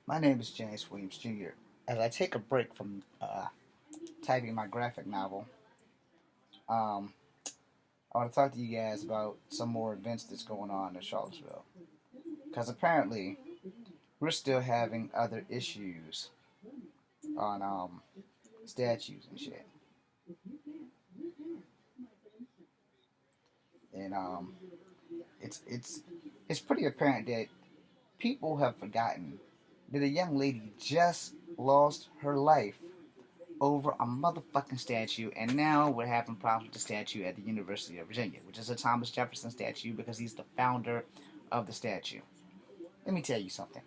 My name is James Williams Jr. As I take a break from typing my graphic novel, um, I want to talk to you guys about some more events that's going on in Charlottesville. Because apparently, we're still having other issues on statues and shit. And it's it's pretty apparent that people have forgotten that a young lady just lost her life over a motherfucking statue, and now we're having problems with the statue at the University of Virginia, which is a Thomas Jefferson statue because he's the founder of the statue. Let me tell you something.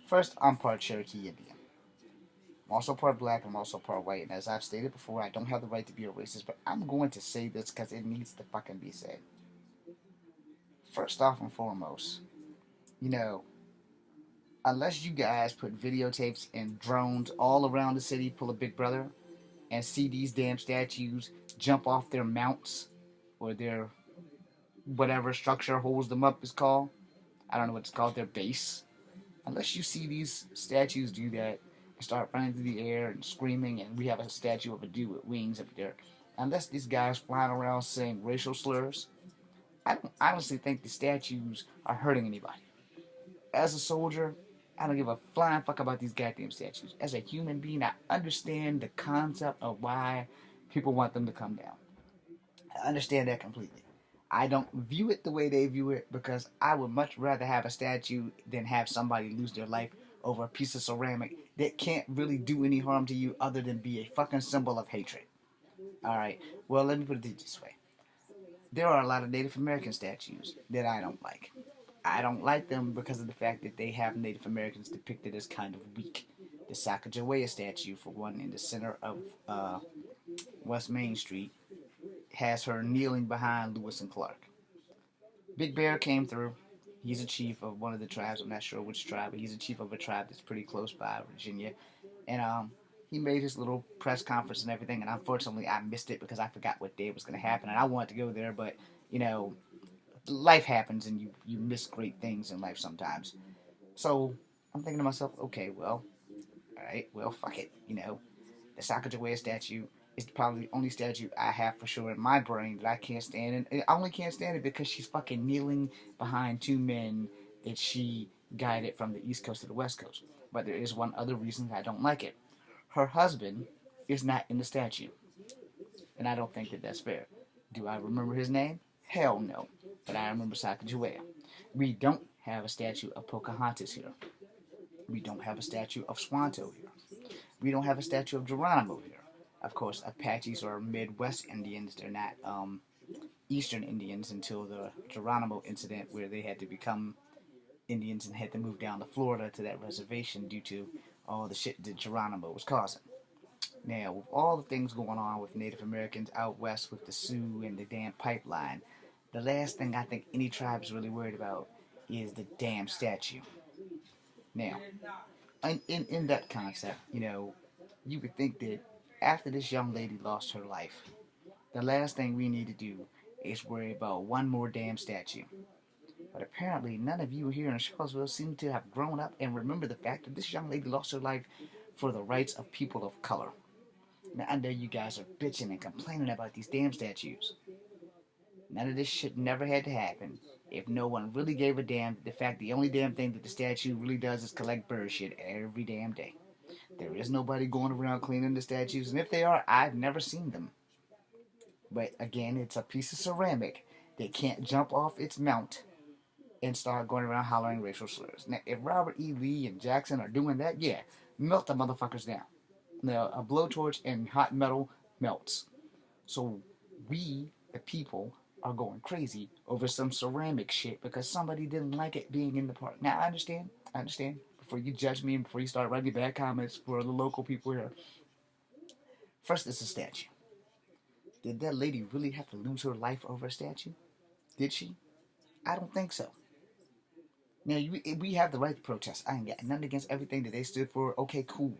First, I'm part Cherokee Indian. I'm also part black, I'm also part white, and as I've stated before, I don't have the right to be a racist, but I'm going to say this because it needs to fucking be said. First off and foremost, you know, unless you guys put videotapes and drones all around the city, pull a big brother, and see these damn statues jump off their mounts or their whatever structure holds them up is called. I don't know what it's called, their base. Unless you see these statues do that and start running through the air and screaming, and we have a statue of a dude with wings up there. Unless these guys flying around saying racial slurs, I don't honestly think the statues are hurting anybody. As a soldier, I don't give a flying fuck about these goddamn statues. As a human being, I understand the concept of why people want them to come down. I understand that completely. I don't view it the way they view it because I would much rather have a statue than have somebody lose their life over a piece of ceramic that can't really do any harm to you other than be a fucking symbol of hatred. Alright, well, let me put it this way. There are a lot of Native American statues that I don't like. I don't like them because of the fact that they have Native Americans depicted as kind of weak. The Sacagawea statue, for one, in the center of West Main Street, has her kneeling behind Lewis and Clark. Big Bear came through. He's a chief of one of the tribes. I'm not sure which tribe, but he's a chief of a tribe that's pretty close by Virginia. And he made his little press conference and everything. And unfortunately, I missed it because I forgot what day it was going to happen. And I wanted to go there, but you know, life happens, and you miss great things in life sometimes. So I'm thinking to myself, okay, well, all right, well, fuck it. The Sacagawea statue is probably the only statue I have for sure in my brain that I can't stand. And I only can't stand it because she's fucking kneeling behind two men that she guided from the East Coast to the West Coast. But there is one other reason I don't like it. Her husband is not in the statue. And I don't think that that's fair. Do I remember his name? Hell no. But I remember Sacagawea. We don't have a statue of Pocahontas here. We don't have a statue of Swanto here. We don't have a statue of Geronimo here. Of course, Apaches are Midwest Indians. They're not Eastern Indians until the Geronimo incident, where they had to become Indians and had to move down to Florida to that reservation due to all the shit that Geronimo was causing. Now, with all the things going on with Native Americans out west with the Sioux and the damn pipeline, the last thing I think any tribe is really worried about is the damn statue. Now, in that concept, you would think that after this young lady lost her life, the last thing we need to do is worry about one more damn statue. But apparently, none of you here in Charlottesville seem to have grown up and remember the fact that this young lady lost her life for the rights of people of color. Now, I know you guys are bitching and complaining about these damn statues. None of this shit never had to happen if no one really gave a damn. The fact the only damn thing that the statue really does is collect bird shit every damn day. There is nobody going around cleaning the statues, and if they are, I've never seen them. But again, it's a piece of ceramic that can't jump off its mount and start going around hollering racial slurs. Now, if Robert E. Lee and Jackson are doing that, yeah, melt the motherfuckers down. Now, a blowtorch and hot metal melts. So we, the people, are going crazy over some ceramic shit because somebody didn't like it being in the park. Now, I understand. Before you judge me and before you start writing bad comments for the local people here, first, it's a statue. Did that lady really have to lose her life over a statue? Did she? I don't think so. Now, we have the right to protest. I ain't got nothing against everything that they stood for. Okay, cool.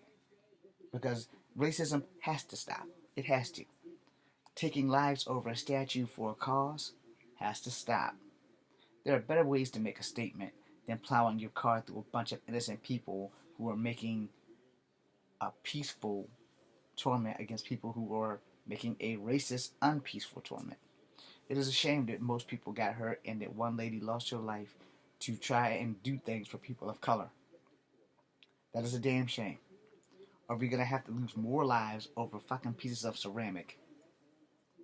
Because racism has to stop. It has to. Taking lives over a statue for a cause has to stop. There are better ways to make a statement than plowing your car through a bunch of innocent people who are making a peaceful torment against people who are making a racist, unpeaceful torment. It is a shame that most people got hurt and that one lady lost her life to try and do things for people of color. That is a damn shame. Are we gonna have to lose more lives over fucking pieces of ceramic?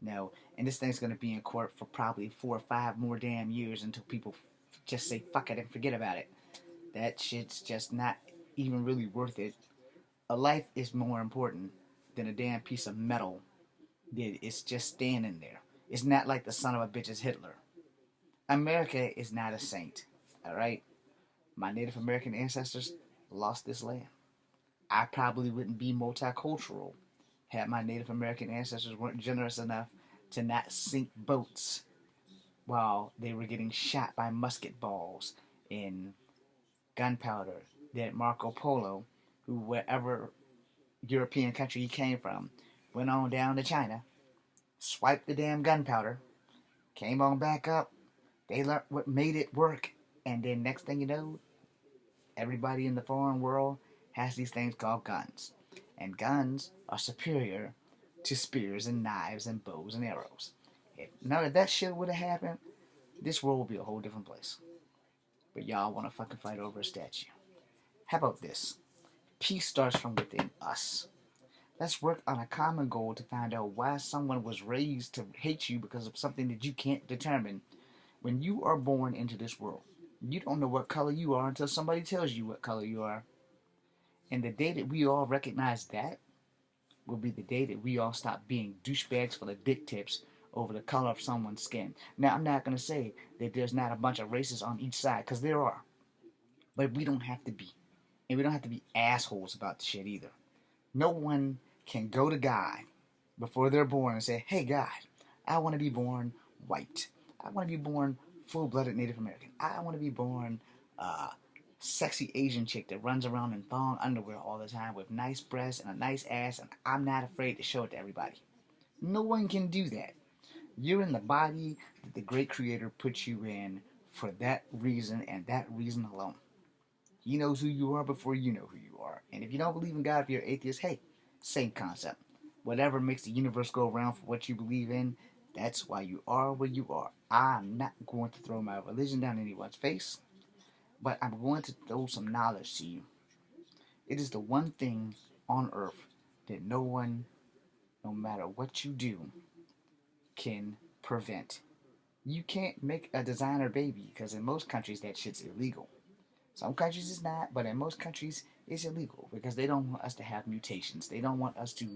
No. And this thing's gonna be in court for probably 4 or 5 more damn years until people just say fuck it and forget about it. That shit's just not even really worth it. A life is more important than a damn piece of metal that is just standing there. It's not like the son of a bitch is Hitler. America is not a saint. Alright? My Native American ancestors lost this land. I probably wouldn't be multicultural had my Native American ancestors weren't generous enough to not sink boats while they were getting shot by musket balls in gunpowder that Marco Polo, who wherever European country he came from, went on down to China, swiped the damn gunpowder, came on back up, they learned what made it work, and then next thing you know, everybody in the foreign world has these things called guns. And guns are superior to spears and knives and bows and arrows. If none of that shit would have happened, this world would be a whole different place. But y'all want to fucking fight over a statue. How about this? Peace starts from within us. Let's work on a common goal to find out why someone was raised to hate you because of something that you can't determine. When you are born into this world, you don't know what color you are until somebody tells you what color you are. And the day that we all recognize that will be the day that we all stop being douchebags full of dick tips over the color of someone's skin. Now, I'm not going to say that there's not a bunch of racists on each side, because there are. But we don't have to be. And we don't have to be assholes about the shit either. No one can go to God before they're born and say, hey, God, I want to be born white. I want to be born full-blooded Native American. I want to be born sexy Asian chick that runs around in thong underwear all the time with nice breasts and a nice ass, and I'm not afraid to show it to everybody. No one can do that. You're in the body that the great creator put you in for that reason and that reason alone. He knows who you are before you know who you are. And if you don't believe in God, if you're atheist, hey, same concept. Whatever makes the universe go around for what you believe in, that's why you are where you are. I'm not going to throw my religion down anyone's face, but I'm going to throw some knowledge to you. It is the one thing on earth that no one, no matter what you do, can prevent. You can't make a designer baby because in most countries that shit's illegal. Some countries it's not, but in most countries it's illegal because they don't want us to have mutations. They don't want us to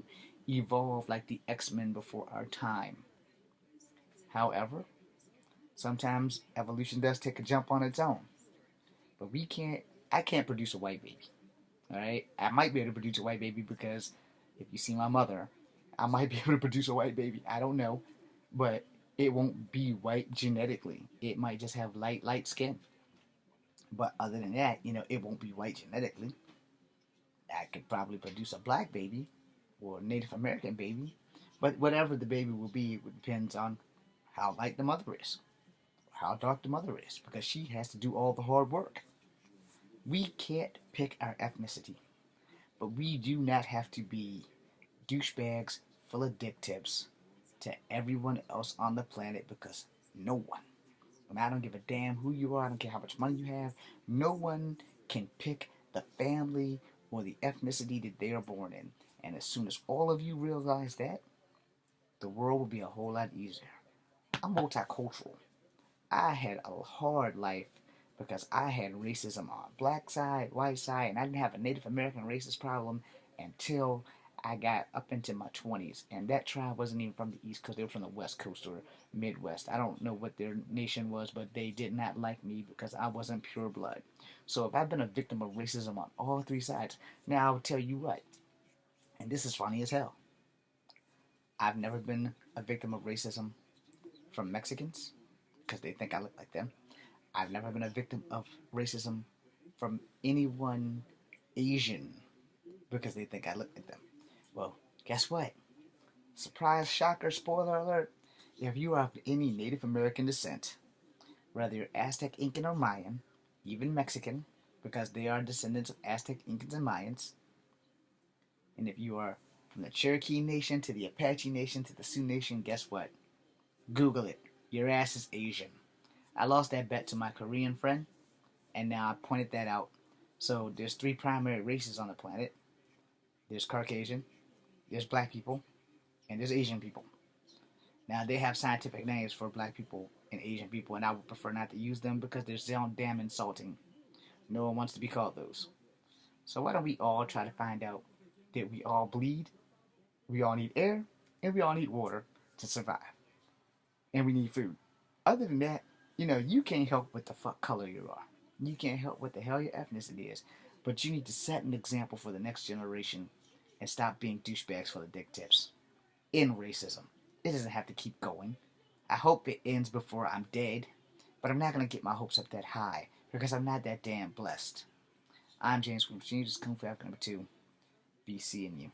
evolve like the X-Men before our time. However, sometimes evolution does take a jump on its own. But I can't produce a white baby. Alright? I might be able to produce a white baby because if you see my mother, I might be able to produce a white baby. I don't know. But it won't be white genetically. It might just have light skin. But other than that, it won't be white genetically. I could probably produce a black baby or a Native American baby. But whatever the baby will be, it depends on how light the mother is, how dark the mother is, because she has to do all the hard work. We can't pick our ethnicity, but we do not have to be douchebags full of dick tips to everyone else on the planet, because no one, and I don't give a damn who you are, I don't care how much money you have, no one can pick the family or the ethnicity that they are born in. And as soon as all of you realize that, the world will be a whole lot easier. I'm multicultural. I had a hard life because I had racism on black side, white side, and I didn't have a Native American racist problem until I got up into my 20s. And that tribe wasn't even from the East Coast. They were from the West Coast or Midwest. I don't know what their nation was, but they did not like me because I wasn't pure blood. So if I've been a victim of racism on all three sides, now I'll tell you what, and this is funny as hell, I've never been a victim of racism from Mexicans because they think I look like them. I've never been a victim of racism from anyone Asian because they think I look like them. Well, guess what? Surprise, shocker, spoiler alert. If you are of any Native American descent, whether you're Aztec, Incan, or Mayan, even Mexican, because they are descendants of Aztec, Incans, and Mayans. And if you are from the Cherokee Nation to the Apache Nation to the Sioux Nation, guess what? Google it. Your ass is Asian. I lost that bet to my Korean friend, and now I pointed that out. So there's three primary races on the planet. There's Caucasian, there's black people, and there's Asian people. Now they have scientific names for black people and Asian people, and I would prefer not to use them because they're so damn insulting. No one wants to be called those. So why don't we all try to find out that we all bleed, we all need air, and we all need water to survive. And we need food. Other than that, you can't help what the fuck color you are. You can't help what the hell your ethnicity is. But you need to set an example for the next generation and stop being douchebags for the dick tips. End racism. It doesn't have to keep going. I hope it ends before I'm dead, but I'm not going to get my hopes up that high because I'm not that damn blessed. I'm James Williams Jr., Kung Fu Africa number 2. Be seeing you.